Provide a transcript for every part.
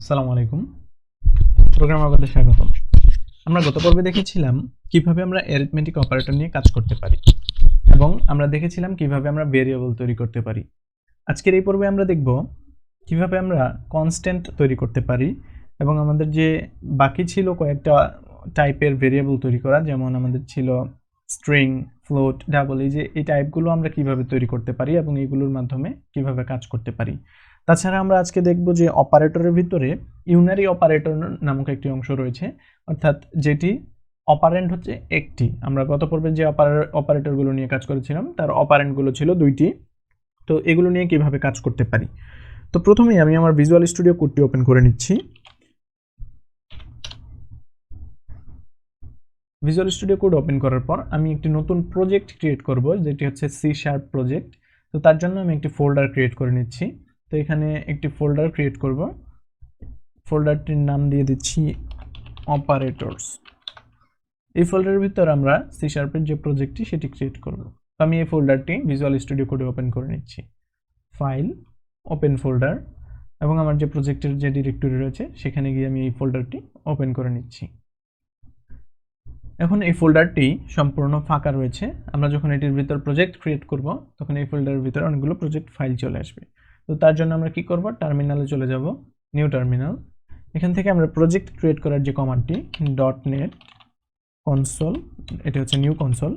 আসসালামু আলাইকুম। প্রোগ্রামার পদে স্বাগতম। আমরা গত পর্বে দেখেছিলাম কিভাবে আমরা অ্যারিথমেটিক অপারেটর নিয়ে কাজ করতে পারি এবং আমরা দেখেছিলাম কিভাবে আমরা ভেরিয়েবল তৈরি করতে পারি। আজকের এই পর্বে আমরা দেখব কিভাবে আমরা কনস্ট্যান্ট তৈরি করতে পারি এবং আমাদের যে বাকি ছিল কয়েকটা টাইপের ভেরিয়েবল তৈরি করা, যেমন আমাদের ছিল স্ট্রিং, ফ্লোট, ডাবল, এই টাইপগুলো আমরা কিভাবে তৈরি করতে পারি এবং এইগুলোর মাধ্যমে কিভাবে কাজ করতে পারি। তাছাড়া আমরা আজকে দেখব যে অপারেটরের ভিতরে ইউনারি অপারেটর নামক একটি অংশ রয়েছে, অর্থাৎ যেটি অপারেন্ট হচ্ছে একটি। আমরা গত পর্বে যে অপারেটরগুলো নিয়ে কাজ করেছিলাম তার অপারেন্টগুলো ছিল দুইটি। তো এগুলো নিয়ে কিভাবে কাজ করতে পারি। তো প্রথমেই আমি আমার ভিজুয়াল স্টুডিও কোডটি ওপেন করে নিচ্ছি। ভিজুয়াল স্টুডিও কোড ওপেন করার পর আমি একটি নতুন প্রজেক্ট ক্রিয়েট করব, যেটি হচ্ছে C# প্রজেক্ট। তো তার জন্য আমি একটি ফোল্ডার ক্রিয়েট করে নিচ্ছি। তো এখানে একটি ফোল্ডার ক্রিয়েট করব, ফোল্ডারটির নাম দিয়ে দিচ্ছি অপারেটরস। এই ফোল্ডারের ভিতর আমরা C# এর যে প্রজেক্টটি সেটি ক্রিয়েট করব। তো আমি এই ফোল্ডারটি ভিজুয়াল স্টুডিও কোডে ওপেন করে নিচ্ছি। ফাইল, ওপেন ফোল্ডার, এবং আমার যে প্রজেক্টের যে ডিরেক্টরি রয়েছে সেখানে গিয়ে আমি এই ফোল্ডারটি ওপেন করে নিচ্ছি। এখন এই ফোল্ডারটি সম্পূর্ণ ফাঁকা রয়েছে। আমরা যখন এটির ভিতর প্রজেক্ট ক্রিয়েট করব তখন এই ফোল্ডারের ভিতরে অনেকগুলো প্রজেক্ট ফাইল চলে আসবে। তো তার জন্য আমরা কি করব, টার্মিনালে চলে যাব, নিউ টার্মিনাল। এখান থেকে আমরা প্রজেক্ট ক্রিয়েট করার যে কমান্ডটি .net কনসোল, এটা হচ্ছে নিউ কনসোল,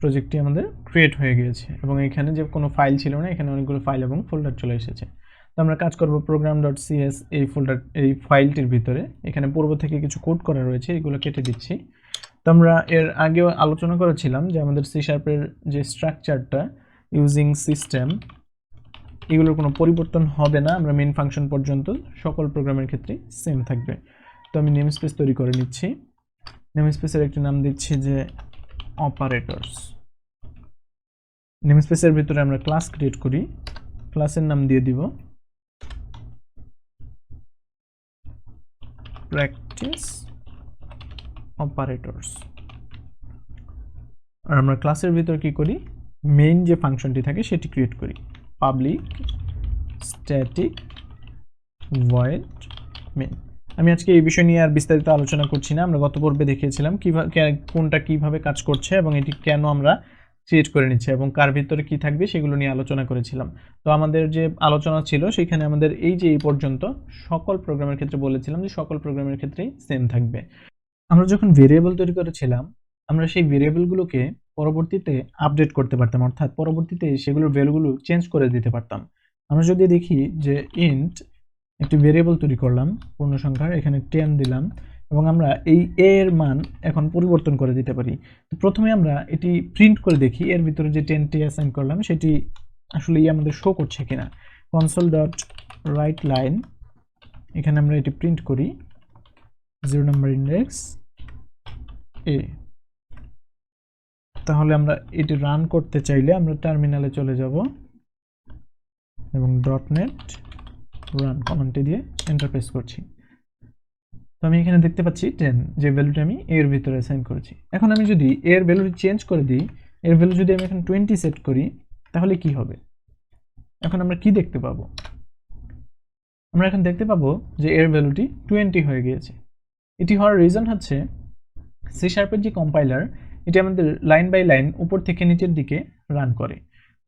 প্রজেক্টটি আমাদের ক্রিয়েট হয়ে গিয়েছে এবং এখানে যে কোনো ফাইল ছিল না, এখানে অনেকগুলো ফাইল এবং ফোল্ডার চলে এসেছে। তো আমরা কাজ করব program.cs এই ফাইলটির ভিতরে। এখানে পূর্ব থেকে কিছু কোড করা রয়েছে, এগুলো কেটে দিচ্ছি। তো আমরা এর আগেও আলোচনা করেছিলাম যে আমাদের C# এর যে স্ট্রাকচারটা ইউজিং সিস্টেম, এগুলোর কোনো পরিবর্তন হবে না। আমরা মেইন ফাংশন পর্যন্ত সকল প্রোগ্রামের ক্ষেত্রে সেম থাকবে। তো আমি নেমস্পেস তৈরি করে নিচ্ছি। নেমস্পেসের একটি নাম দিচ্ছি যে অপারেটরস। নেমস্পেসের ভিতরে আমরা ক্লাস ক্রিয়েট করি, ক্লাসের নাম দিয়ে দিব প্র্যাকটিস অপারেটরস। আর আমরা ক্লাসের ভিতর কি করি, মেইন যে ফাংশনটি থাকে সেটি ক্রিয়েট করি, পাবলিক স্ট্যাটিক ভয়েড মেইন। আমি আজকে এই বিষয় নিয়ে আর বিস্তারিত আলোচনা করছি না। আমরা গত পর্বে দেখিয়েছিলাম কিভাবে কোনটা কিভাবে কাজ করছে এবং এটি কেন আমরা ক্রিয়েট করে নিচ্ছি এবং কার ভিতরে কি থাকবে সেগুলো নিয়ে আলোচনা করেছিলাম। তো আমাদের যে আলোচনা ছিল সেখানে আমাদের এই পর্যন্ত সকল প্রোগ্রামের ক্ষেত্রে বলেছিলাম যে সকল প্রোগ্রামের ক্ষেত্রেই সেম থাকবে। আমরা যখন ভেরিয়েবল তৈরি করেছিলাম আমরা সেই ভেরিয়েবলগুলোকে পরবর্তীতে আপডেট করতে পারতাম, অর্থাৎ পরবর্তীতে সেগুলোর ভ্যালুগুলো চেঞ্জ করে দিতে পারতাম। আমরা যদি দেখি যে ইন্ট একটি ভেরিয়েবল তৈরি করলাম পূর্ণ সংখ্যার, এখানে 10 দিলাম এবং আমরা এই a এর মান এখন পরিবর্তন করে দিতে পারি। তো প্রথমে আমরা এটি প্রিন্ট করে দেখি এর ভিতরে যে 10টি অ্যাসাইন করলাম সেটি আসলে আমাদের শো করছে কিনা। console.writeLine, এখানে আমরা এটি প্রিন্ট করি 0 নাম্বার ইন্ডেক্স a। তাহলে আমরা এটি রান করতে চাইলে আমরা টার্মিনালে চলে যাব এবং .net রান কমান্ডটি দিয়ে এন্টার প্রেস করছি। তো আমি এখানে দেখতে পাচ্ছি 10, যে ভ্যালুটি আমি এর ভিতরে অ্যাসাইন করেছি। এখন আমি যদি এর ভ্যালুটি চেঞ্জ করে দিই, এর ভ্যালু যদি আমি এখন 20 সেট করি তাহলে কি হবে, এখন আমরা কি দেখতে পাবো, আমরা এখন দেখতে পাবো যে এর ভ্যালুটি 20 হয়ে গিয়েছে। এটি হওয়ার রিজন হচ্ছে C# এর যে কম্পাইলার এটি আমাদের লাইন বাই লাইন উপর থেকে নিচের দিকে রান করে।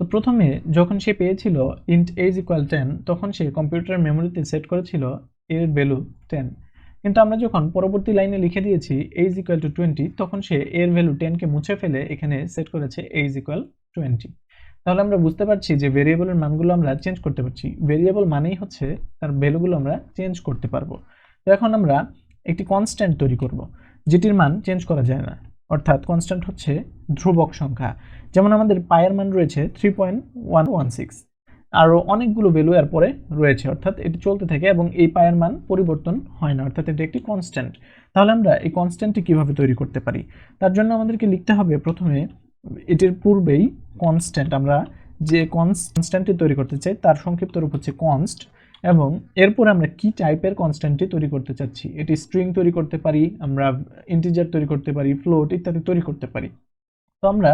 তো প্রথমে যখন সে পেয়েছিল int age equal 10 তখন সে কম্পিউটার মেমোরিতে সেট করেছিল এর ভ্যালু 10, কিন্তু আমরা যখন পরবর্তী লাইনে লিখে দিয়েছি age equal to 20 তখন সে এর ভ্যালু 10 কে মুছে ফেলে এখানে সেট করেছে age equal 20। তাহলে আমরা বুঝতে পারছি যে ভেরিয়েবলের মানগুলো আমরা চেঞ্জ করতে পারছি। ভেরিয়েবল মানেই হচ্ছে তার ভ্যালুগুলো আমরা চেঞ্জ করতে পারবো। তো এখন আমরা একটি কনস্ট্যান্ট তৈরি করব যেটির মান চেঞ্জ করা যায় না, অর্থাৎ কনস্ট্যান্ট হচ্ছে ধ্রুবক সংখ্যা। যেমন আমাদের পায়ের মান রয়েছে 3.116, আরও অনেকগুলো ভ্যালু এর পরে রয়েছে, অর্থাৎ এটি চলতে থাকে এবং এই পায়ের মান পরিবর্তন হয় না, অর্থাৎ এটি একটি কনস্ট্যান্ট। তাহলে আমরা এই কনস্ট্যান্টটি কিভাবে তৈরি করতে পারি, তার জন্য আমাদেরকে লিখতে হবে প্রথমে এটির পূর্বেই কনস্ট্যান্ট, আমরা যে কনস্ট্যান্টটি তৈরি করতে চাই তার সংক্ষিপ্ত রূপ হচ্ছে কনস্ট, এবং এরপর আমরা কি টাইপের কনস্ট্যান্টটি তৈরি করতে চাচ্ছি। এটি স্ট্রিং তৈরি করতে পারি, আমরা ইন্টিজার তৈরি করতে পারি, ফ্লোট ইত্যাদি তৈরি করতে পারি। তো আমরা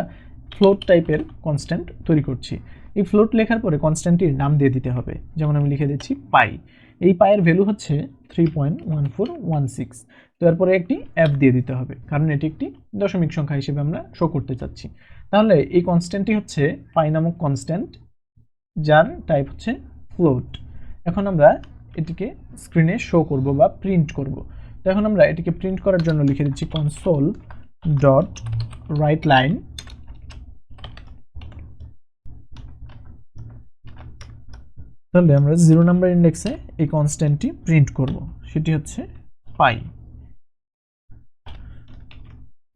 ফ্লোট টাইপের কনস্ট্যান্ট তৈরি করছি। এই ফ্লোট লেখার পরে কনস্ট্যান্টটির নাম দিয়ে দিতে হবে, যেমন আমি লিখে দিচ্ছি পাই। এই পায়ের ভ্যালু হচ্ছে 3.1416। তো এরপরে একটি এফ দিয়ে দিতে হবে, কারণ এটি একটি দশমিক সংখ্যা হিসেবে আমরা শো করতে চাচ্ছি। তাহলে এই কনস্ট্যান্টটি হচ্ছে পাই নামক কনস্ট্যান্ট, যার টাইপ হচ্ছে ফ্লোট। এখন আমরা এটিকে স্ক্রিনে শো করব বা প্রিন্ট করব। তো এখন আমরা এটিকে প্রিন্ট করার জন্য লিখে দিচ্ছি কনসোল ডট রাইট লাইন, তাহলে আমরা 0 নাম্বার ইন্ডেক্সে এই কনস্ট্যান্টটি প্রিন্ট করব, সেটি হচ্ছে পাই।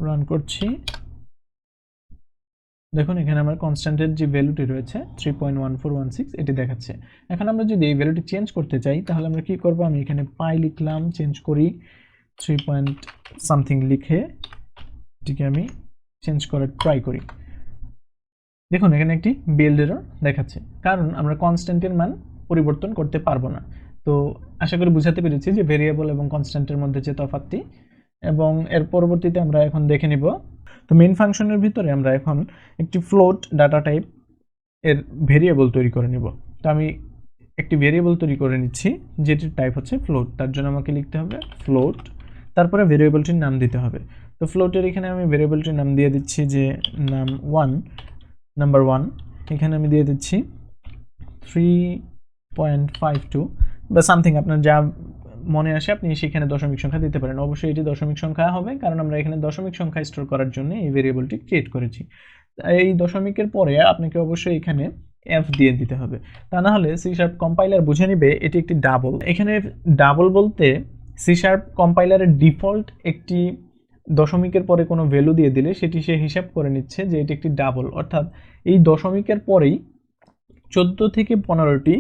রান করছি, দেখুন এখানে আমার কনস্ট্যান্টের যে ভ্যালুটি রয়েছে 3.1416 এটি দেখাচ্ছে। এখন আমরা যদি এই ভ্যালুটি চেঞ্জ করতে চাই তাহলে আমরা কি করব, আমি এখানে পাই লিখলাম, চেঞ্জ করি 3 পয়েন্ট সামথিং লিখে এটিকে আমি চেঞ্জ করার ট্রাই করি। দেখুন এখানে একটি বিল্ড এরর দেখাচ্ছে, কারণ আমরা কনস্ট্যান্টের মান পরিবর্তন করতে পারবো না। তো আশা করি বুঝাতে পেরেছি যে ভেরিয়েবল এবং কনস্ট্যান্টের মধ্যে যে তফাৎটি, এবং এর পরবর্তীতে আমরা এখন দেখে নিব। তো মেইন ফাংশনের ভিতরে আমরা এখন একটি ফ্লোট ডাটা টাইপ এর ভেরিয়েবল তৈরি করে নিব। তো আমি একটি ভেরিয়েবল তৈরি করে নিচ্ছি যেটির টাইপ হচ্ছে ফ্লোট। তার জন্য আমাকে লিখতে হবে ফ্লোট, তারপরে ভেরিয়েবলটির নাম দিতে হবে। তো ফ্লোটের এখানে আমি ভেরিয়েবলটির নাম দিয়ে দিচ্ছি যে নাম্বার 1, এখানে আমি দিয়ে দিচ্ছি 3.52 বা সামথিং, আপনার যা মনে আসে আপনি সেখানে দশমিক সংখ্যা দিতে পারেন। অবশ্যই এটি দশমিক সংখ্যা হবে, কারণ আমরা এখানে দশমিক সংখ্যা স্টোর করার জন্য এই ভেরিয়েবলটি ক্রিয়েট করেছি। এই দশমিকের পরে আপনাকে অবশ্যই এখানে এফ দিয়ে দিতে হবে, তা না হলে সি শার্প কম্পাইলার বুঝে নেবে এটি একটি ডাবল। এখানে ডাবল বলতে সি শার্প কম্পাইলারের ডিফল্ট একটি দশমিকের পরে কোনো ভ্যালু দিয়ে দিলে সেটি সে হিসাব করে নিচ্ছে যে এটি একটি ডাবল, অর্থাৎ এই দশমিকের পরেই 14 থেকে 15টি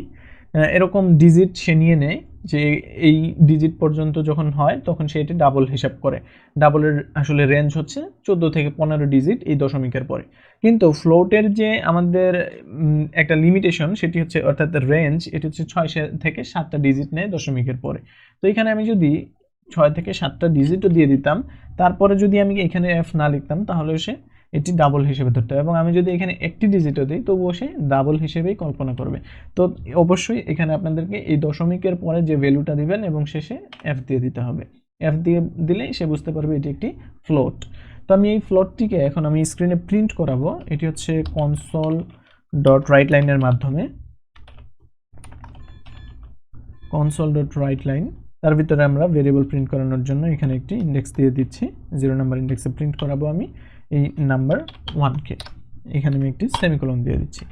এরকম ডিজিট সে নিয়ে নেয়, যে এই ডিজিট পর্যন্ত যখন হয় তখন সে এটি ডাবল হিসাব করে। ডাবলের আসলে রেঞ্জ হচ্ছে 14 থেকে 15 ডিজিট এই দশমিকের পরে। কিন্তু ফ্লোটের যে আমাদের একটা লিমিটেশন সেটি হচ্ছে, অর্থাৎ রেঞ্জ, এটি হচ্ছে 6 থেকে 7টা ডিজিট নেয় দশমিকের পরে। তো এখানে আমি যদি 6 থেকে 7টা ডিজিটও দিয়ে দিতাম, তারপরে যদি আমি এখানে এফ না লিখতাম তাহলে সে এটি ডাবল হিসেবে ধরতে হবে, এবং আমি যদি এখানে একটি ডিজিটও দিই তবুও সে ডাবল হিসেবেই কল্পনা করবে। তো অবশ্যই এখানে আপনাদেরকে এই দশমিকের পরে যে ভ্যালুটা দিবেন এবং শেষে এফ দিয়ে দিতে হবে। এফ দিয়ে দিলেই সে বুঝতে পারবে এটি একটি ফ্লোট। তো আমি এই ফ্লোটটিকে এখন আমি স্ক্রিনে প্রিন্ট করাবো। এটি হচ্ছে কনসোল ডট রাইট লাইনের মাধ্যমে, কনসোল ডট রাইট লাইন, তার ভিতরে আমরা ভেরিয়েবল প্রিন্ট করানোর জন্য এখানে একটি ইন্ডেক্স দিয়ে দিচ্ছি। 0 নাম্বার ইন্ডেক্সে প্রিন্ট করাবো আমি এই নাম্বার 1কে, এখানে আমি একটি সেমিকোলন দিয়ে দিচ্ছি।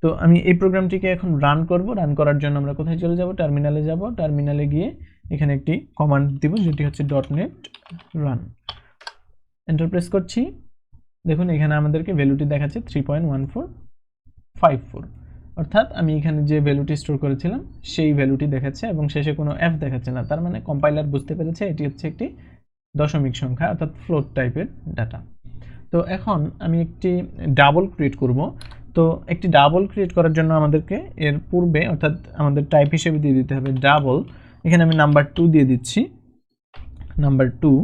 তো আমি এই প্রোগ্রামটিকে এখন রান করব। রান করার জন্য আমরা কোথায় চলে যাব, টার্মিনালে যাব। টার্মিনালে গিয়ে এখানে একটি কমান্ড দিব যেটি হচ্ছে .net রান, এন্টার প্রেস করছি। দেখুন এখানে আমাদেরকে ভ্যালুটি দেখাচ্ছে 3.1454, অর্থাৎ আমি এখানে যে ভ্যালুটি স্টোর করেছিলাম সেই ভ্যালুটি দেখাচ্ছে এবং শেষে কোনো এফ দেখাচ্ছে না। তার মানে কম্পাইলার বুঝতে পেরেছে এটি হচ্ছে একটি দশমিক সংখ্যা, অর্থাৎ ফ্লোট টাইপের ডাটা। তো এখন আমি একটি ডাবল ক্রিয়েট করব। তো একটি ডাবল ক্রিয়েট করার জন্য আমাদেরকে এর পূর্বে, অর্থাৎ আমাদের টাইপ হিসেবে দিয়ে দিতে হবে ডাবল। এখানে আমি নাম্বার 2 দিয়ে দিচ্ছি, নাম্বার 2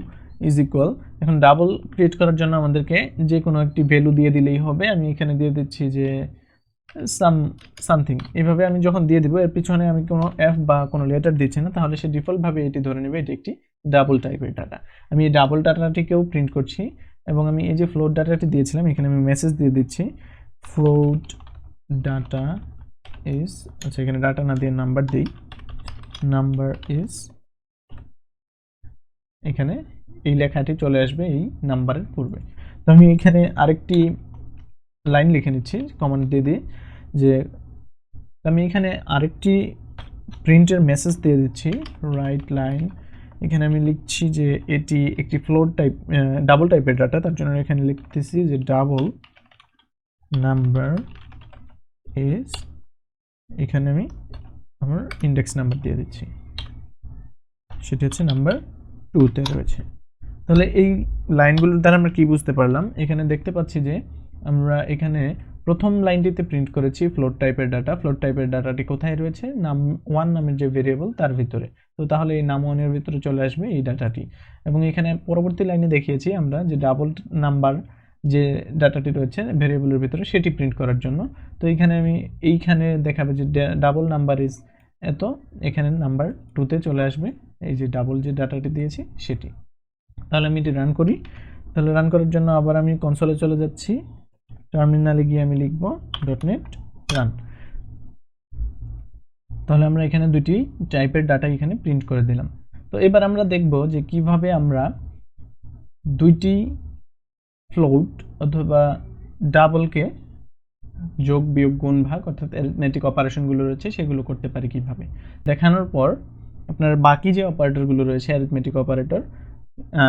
ইজ ইকুয়াল। এখন ডাবল ক্রিয়েট করার জন্য আমাদেরকে যে কোনো একটি ভ্যালু দিয়ে দিলেই হবে। আমি এখানে দিয়ে দিচ্ছি যে সামথিং। এভাবে আমি যখন দিয়ে দিব, এর পিছনে আমি কোনো এফ বা কোনো লেটার দিচ্ছি না, তাহলে সে ডিফল্টভাবে এটি ধরে নেবে এটি একটি ডাবল টাইপের ডাটা। আমি এই ডাবল ডাটাটিকেও প্রিন্ট করছি, এবং আমি এই যে ফ্লোট ডাটাটি দিয়েছিলাম এখানে আমি মেসেজ দিয়ে দিচ্ছি ফ্লোট ডাটা ইজ, আচ্ছা এখানে ডাটা না দিয়ে নাম্বার দিই, নাম্বার ইজ, এখানে এই লেখাটি চলে আসবে এই নাম্বারের পূর্বে। তো আমি এখানে আরেকটি লাইন লিখে নিচ্ছি কমান্ড দিয়ে যে আমি এখানে আরেকটি প্রিন্টের মেসেজ দিয়ে দিচ্ছি রাইট লাইন। এখানে আমি লিখছি যে এটি একটি ফ্লোট টাইপ, ডাবল টাইপের ডাটা, তার জন্য এখানে লিখতেছি যে ডাবল নাম্বার ইজ, এখানে আমি আমার ইন্ডেক্স নাম্বার দিয়ে দিচ্ছি, সেটি হচ্ছে নাম্বার 2তে রয়েছে। তাহলে এই লাইনগুলোর দ্বারা আমরা কি বুঝতে পারলাম, এখানে দেখতে পাচ্ছি যে আমরা এখানে প্রথম লাইনটিতে প্রিন্ট করেছি ফ্লোট টাইপের ডাটা। ফ্লোট টাইপের ডাটাটি কোথায় রয়েছে, নাম 1 নামের যে ভেরিয়েবল তার ভিতরে। তো তাহলে এই নাম 1 এর ভিতরে চলে আসবে এই ডাটাটি। এবং এখানে পরবর্তী লাইনে দেখিয়েছি আমরা যে ডাবল নাম্বার যে ডাটাটি রয়েছে ভেরিয়েবলের ভিতরে সেটি প্রিন্ট করার জন্য। তো এইখানে দেখাবে যে ডাবল নাম্বার ইজ এত, এখানে নাম্বার 2তে চলে আসবে এই যে ডাবল যে ডাটাটি দিয়েছি সেটি। তাহলে আমি এটি রান করি। তাহলে রান করার জন্য আবার আমি কনসোলে চলে যাচ্ছি, টার্মিনালে গিয়ে আমি লিখব .NET রান। তাহলে আমরা এখানে দুটি টাইপের ডাটা এখানে প্রিন্ট করে দিলাম। তো এবার আমরা দেখব যে কিভাবে আমরা দুইটি ফ্লোট অথবা ডাবলকে যোগ বিয়োগ গুণ ভাগ অর্থাৎ অ্যারিথমেটিক অপারেশনগুলো রয়েছে সেগুলো করতে পারি কিভাবে। দেখানোর পর আপনার বাকি যে অপারেটরগুলো রয়েছে অ্যারিথমেটিক অপারেটর,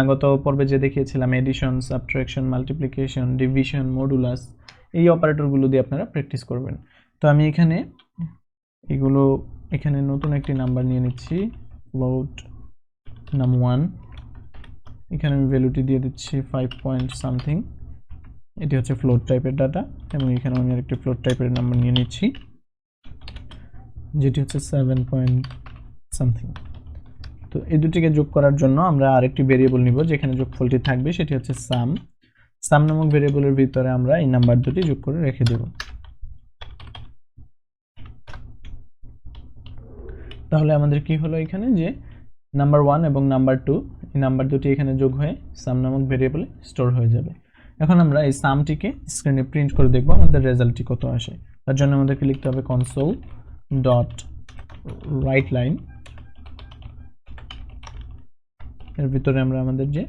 গত পর্বে যে দেখিয়েছিলাম addition, subtraction, multiplication, division, modulus, এই অপারেটরগুলো দিয়ে আপনারা প্র্যাকটিস করবেন। তো আমি এখানে নতুন একটি নাম্বার নিয়ে নিচ্ছি, ফ্লোট নাম 1। এখানে আমি ভ্যালুটি দিয়ে দিচ্ছি 5 পয়েন্ট সামথিং। এটি হচ্ছে ফ্লোট টাইপের ডাটা, এবং এখানে আমি আরেকটি ফ্লোট টাইপের নাম্বার নিয়ে নিচ্ছি যেটি হচ্ছে 7 পয়েন্ট সামথিং। তো এই দুটিকে যোগ করার জন্য আমরা আরেকটি ভেরিয়েবল নিব যেখানে যোগফলটি থাকবে, সেটি হচ্ছে সাম। সাম নামক ভেরিয়েবলের ভিতরে আমরা এই নাম্বার দুটি যোগ করে রেখে দেব। তাহলে আমাদের কি হলো এখানে যে নাম্বার 1 এবং নাম্বার 2 এই নাম্বার দুটি এখানে যোগ হয়ে সাম নামক ভেরিয়েবলে স্টোর হয়ে যাবে। এখন আমরা এই সামটিকে স্ক্রিনে প্রিন্ট করে দেখব আমাদের রেজাল্টটি কত আসে। তার জন্য আমাদেরকে লিখতে হবে console ডট রাইট লাইন, এর ভিতরে আমরা আমাদের যে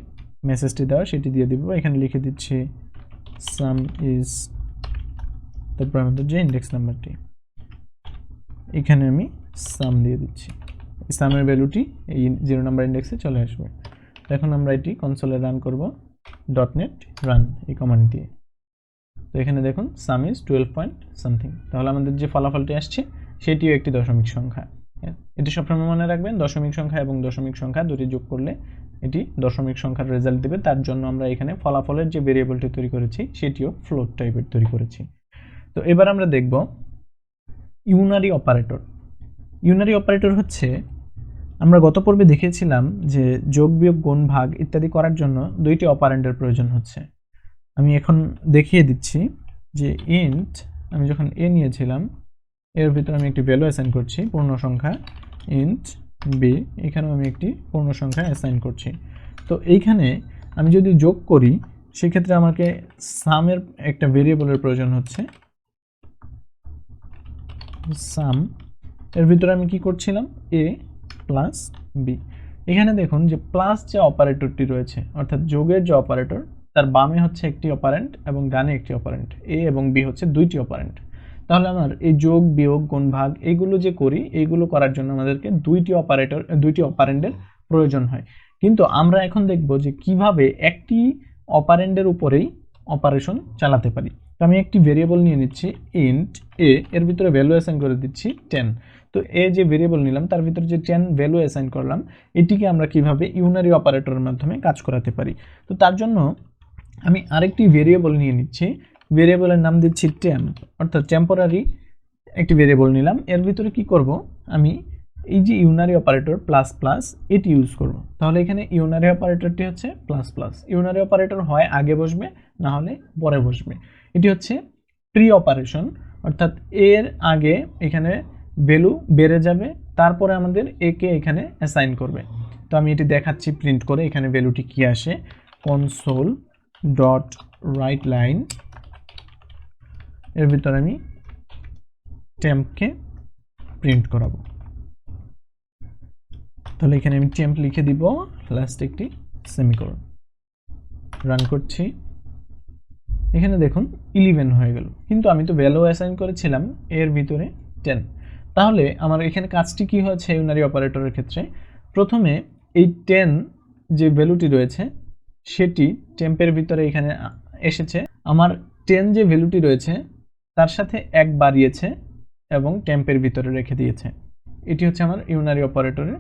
মেসেজটি দেওয়া সেটি দিয়ে দিব। এখানে লিখে দিচ্ছি সাম ইজ, তারপর আমাদের যে ইন্ডেক্স নাম্বারটি এখানে আমি সাম দিয়ে দিচ্ছি। সামের ভ্যালুটি এই 0 নাম্বার ইন্ডেক্সে চলে আসবে। এখন আমরা এটি কনসোলে রান করব .NET রান এই কমান্ড দিয়ে। তো এখানে দেখুন সাম ইজ 12 পয়েন্ট সামথিং। তাহলে আমাদের যে ফলাফলটি আসছে সেটিও একটি দশমিক সংখ্যা। এটি সবসময় মনে রাখবেন, দশমিক সংখ্যা এবং দশমিক সংখ্যা দুটি যোগ করলে এটি দশমিক সংখ্যার রেজাল্ট দেবে। তার জন্য আমরা এখানে ফলাফলের যে ভেরিয়েবলটি তৈরি করেছি সেটিও ফ্লোট টাইপের তৈরি করেছি। তো এবার আমরা দেখব ইউনারি অপারেটর। ইউনারি অপারেটর হচ্ছে, আমরা গত পর্বে দেখিয়েছিলাম যে যোগ বিয়োগ গুণ ভাগ ইত্যাদি করার জন্য দুইটি অপারেন্ডের প্রয়োজন হচ্ছে। আমি এখন দেখিয়ে দিচ্ছি যে ইন্ট, আমি যখন এ নিয়েছিলাম এর ভিতরে আমি একটি ভ্যালু অ্যাসাইন করছি পূর্ণ সংখ্যা, ইন্ট বি, এখানেও আমি একটি পূর্ণ সংখ্যা অ্যাসাইন করছি। তো এইখানে আমি যদি যোগ করি সেক্ষেত্রে আমাকে সামের একটা ভেরিয়েবলের প্রয়োজন হচ্ছে, সাম। এর ভিতরে আমি কি করছিলাম, এ প্লাস বি। এখানে দেখুন যে প্লাস যে অপারেটরটি রয়েছে অর্থাৎ যোগের যে অপারেটর, তার বামে হচ্ছে একটি অপারেন্ট এবং ডানে একটি অপারেন্ট, এ এবং বি হচ্ছে দুইটি অপারেন্ট। তাহলে আমার এই যোগ বিয়োগ গুণ ভাগ এইগুলো যে করি, এইগুলো করার জন্য আমাদেরকে দুইটি অপারেন্ডের প্রয়োজন হয়। কিন্তু আমরা এখন দেখব যে কিভাবে একটি অপারেন্ডের উপরেই অপারেশন চালাতে পারি। তো আমি একটি ভেরিয়েবল নিয়ে নিচ্ছি ইন্ট এ, এর ভিতরে ভ্যালু অ্যাসাইন করে দিচ্ছি 10। তো এ যে ভেরিয়েবল নিলাম তার ভিতরে যে 10 ভ্যালু অ্যাসাইন করলাম, এটিকে আমরা কিভাবে ইউনারি অপারেটরের মাধ্যমে কাজ করাতে পারি। তো তার জন্য আমি আরেকটি ভেরিয়েবল নিয়ে নিচ্ছি, ভেরিয়েবলের নাম দিচ্ছি টেম্প, অর্থাৎ টেম্পোরারি একটি ভেরিয়েবল নিলাম। এর ভিতরে কি করব, আমি এই যে ইউনারি অপারেটর প্লাস প্লাস এটি ইউজ করব। তাহলে এখানে ইউনারি অপারেটরটি হচ্ছে প্লাস প্লাস। ইউনারি অপারেটর হয় আগে বসবে, না হলে পরে বসবে। এটি হচ্ছে প্রি অপারেশন, অর্থাৎ এর আগে এখানে ভ্যালু বেড়ে যাবে, তারপরে আমাদের একে এখানে অ্যাসাইন করবে। তো আমি এটি দেখাচ্ছি প্রিন্ট করে, এখানে ভ্যালুটি কি আসে, কনসোল ডট রাইট লাইন, এর ভিতরে আমি টেম্পকে প্রিন্ট করাবো। তাহলে এখানে আমি টেম্প লিখে দিব, লাস্ট একটি সেমিকোলন। রান করছি, এখানে দেখুন 11 হয়ে গেল, কিন্তু আমি তো ভ্যালু অ্যাসাইন করেছিলাম এর ভিতরে 10। তাহলে আমার এখানে কাজটি কি হয়েছে ইউনারি অপারেটরের ক্ষেত্রে, প্রথমে এই 10 যে ভ্যালুটি রয়েছে সেটি টেম্পের ভিতরে এখানে এসেছে, আমার 10 যে ভ্যালুটি রয়েছে তার সাথে 1 বাড়িয়েছে এবং টেম্পের ভিতরে রেখে দিয়েছে। এটি হচ্ছে আমার ইউনারি অপারেটরের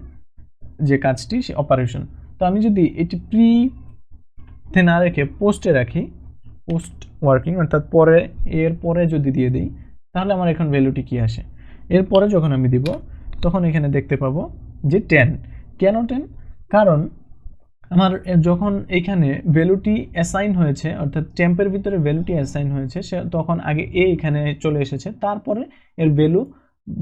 যে কাজটি, সে অপারেশন। তো আমি যদি এটি প্রিতে না রেখে পোস্টে রাখি, পোস্ট ওয়ার্কিং অর্থাৎ পরে, এর পরে যদি দিয়ে দিই, তাহলে আমার এখন ভ্যালুটি কি আসে, এরপরে যখন আমি দিব তখন এখানে দেখতে পাবো যে 10। কেন 10? কারণ আমার যখন এখানে ভ্যালুটি অ্যাসাইন হয়েছে, অর্থাৎ টেম্পের ভিতরে ভ্যালুটি অ্যাসাইন হয়েছে, সে তখন আগে এ এখানে চলে এসেছে, তারপরে এর ভ্যালু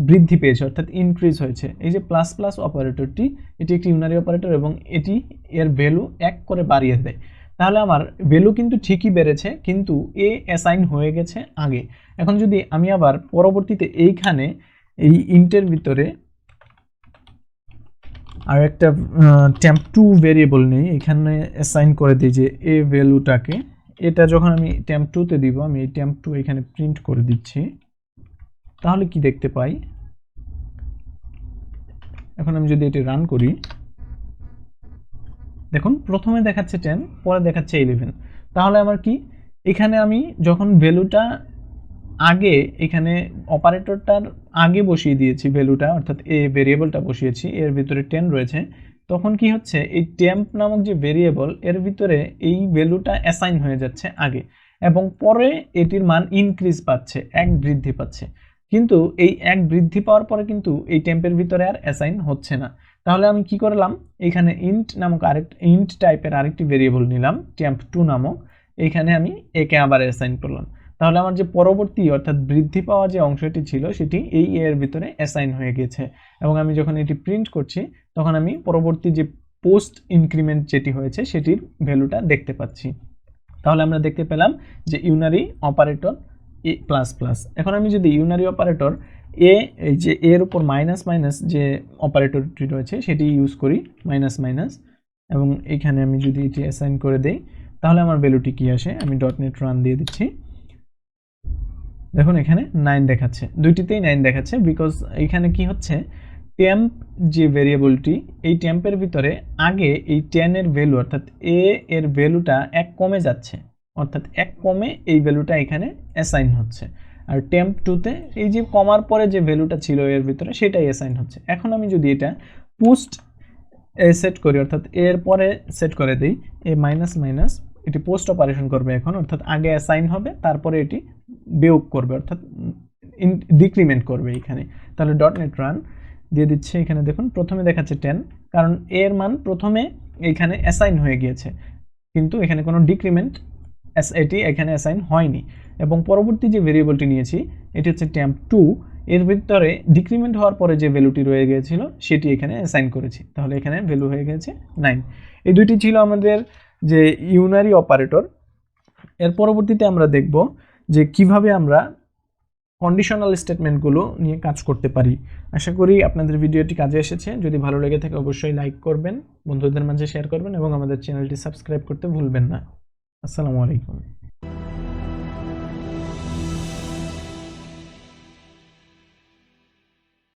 বৃদ্ধি পেয়েছে অর্থাৎ ইনক্রিজ হয়েছে। এই যে প্লাস প্লাস অপারেটরটি, এটি একটি ইউনারি অপারেটর এবং এটি এর ভ্যালু 1 করে বাড়িয়ে দেয়। তাহলে আমার ভ্যালু কিন্তু ঠিকই বেড়েছে, কিন্তু এ অ্যাসাইন হয়ে গেছে আগে। এখন যদি আমি আবার পরবর্তীতে এইখানে এই ইন্টের ভিতরে আর একটা temp2 ভেরিয়েবল নেই, এখানে অ্যাসাইন করে দিই যে এ ভ্যালুটাকে, এটা যখন আমি temp2 তে দিব, আমি এই temp2 এখানে প্রিন্ট করে দিচ্ছি, তাহলে কি দেখতে পাই? এখন আমি যদি এটি রান করি, দেখুন প্রথমে দেখাচ্ছে 10, পরে দেখাচ্ছে 11। তাহলে আমার কি, এখানে আমি যখন ভ্যালুটা আগে এখানে অপারেটরটার আগে বসিয়ে দিয়েছি ভ্যালুটা, অর্থাৎ এ ভেরিয়েবলটা বসিয়েছি, এর ভিতরে 10 রয়েছে, তখন কি হচ্ছে, এই টেম্প নামক যে ভেরিয়েবল এর ভিতরে এই ভ্যালুটা অ্যাসাইন হয়ে যাচ্ছে আগে, এবং পরে এটির মান ইনক্রিজ পাচ্ছে, 1 বৃদ্ধি পাচ্ছে। কিন্তু এই 1 বৃদ্ধি পাওয়ার পরে কিন্তু এই টেম্পের ভিতরে আর অ্যাসাইন হচ্ছে না। তাহলে আমি কি করলাম, এখানে ইন্ট নামক ইন্ট টাইপের আরেকটি ভেরিয়েবল নিলাম temp2 নামক, এখানে আমি একে আবার অ্যাসাইন করলাম। তাহলে আমার যে পরবর্তী অর্থাৎ বৃদ্ধি পাওয়া যে অংশটি ছিল সেটি এই এর ভিতরে অ্যাসাইন হয়ে গেছে, এবং আমি যখন এটি প্রিন্ট করছি তখন আমি পরবর্তী যে পোস্ট ইনক্রিমেন্ট যেটি হয়েছে সেটির ভ্যালুটা দেখতে পাচ্ছি। তাহলে আমরা দেখতে পেলাম যে ইউনারি অপারেটর এ প্লাস প্লাস। এখন আমি যদি ইউনারি অপারেটর এ, এই যে এর উপর মাইনাস মাইনাস যে অপারেটরটি রয়েছে সেটি ইউজ করি, মাইনাস মাইনাস, এবং এখানে আমি যদি এটি অ্যাসাইন করে দেই তাহলে আমার ভ্যালুটি কি আসে, আমি ডটনেট রান দিয়ে দিচ্ছি। দেখুন এখানে 9 দেখাচ্ছে, দুইটিতেই 9 দেখাচ্ছে, বিকজ এখানে কি হচ্ছে, টেম্প যে ভেরিয়েবলটি, এই টেম্পের ভিতরে আগে এই 10 এর ভ্যালু অর্থাৎ এ এর ভ্যালুটা 1 কমে যাচ্ছে, অর্থাৎ 1 কমে এই ভ্যালুটা এখানে অ্যাসাইন হচ্ছে, আর temp2 তে এই যে কমার পরে যে ভ্যালুটা ছিল এর ভিতরে সেটাই অ্যাসাইন হচ্ছে। এখন আমি যদি এটা পোস্ট সেট করি, অর্থাৎ এর পরে সেট করে দিই এ মাইনাস মাইনাস, এটি পোস্ট অপারেশন করবে এখন, অর্থাৎ আগে অ্যাসাইন হবে তারপরে এটি বিয়োগ করবে, অর্থাৎ ডিক্রিমেন্ট করবে এখানে। তাহলে ডটনেট রান দিয়ে দিচ্ছে, এখানে দেখুন প্রথমে দেখাচ্ছে 10, কারণ এর মান প্রথমে এখানে অ্যাসাইন হয়ে গিয়েছে, কিন্তু এখানে কোনো ডিক্রিমেন্ট এটি এখানে অ্যাসাইন হয়নি। এবং পরবর্তী যে ভেরিয়েবলটি নিয়েছি এটি হচ্ছে temp2, এর ভিতরে ডিক্রিমেন্ট হওয়ার পরে যে ভ্যালুটি রয়ে গিয়েছিল সেটি এখানে অ্যাসাইন করেছি, তাহলে এখানে ভ্যালু হয়ে গেছে 9। এই দুইটি ছিল আমাদের যে ইউনারি অপারেটর। এর পরবর্তীতে আমরা দেখব যে কিভাবে আমরা কন্ডিশনাল স্টেটমেন্টগুলো নিয়ে কাজ করতে পারি। আশা করি আপনাদের ভিডিওটি কাজে এসেছে। যদি ভালো লেগে থাকে অবশ্যই লাইক করবেন, বন্ধুদের মাঝে শেয়ার করবেন এবং আমাদের চ্যানেলটি সাবস্ক্রাইব করতে ভুলবেন না। আসসালামু আলাইকুম।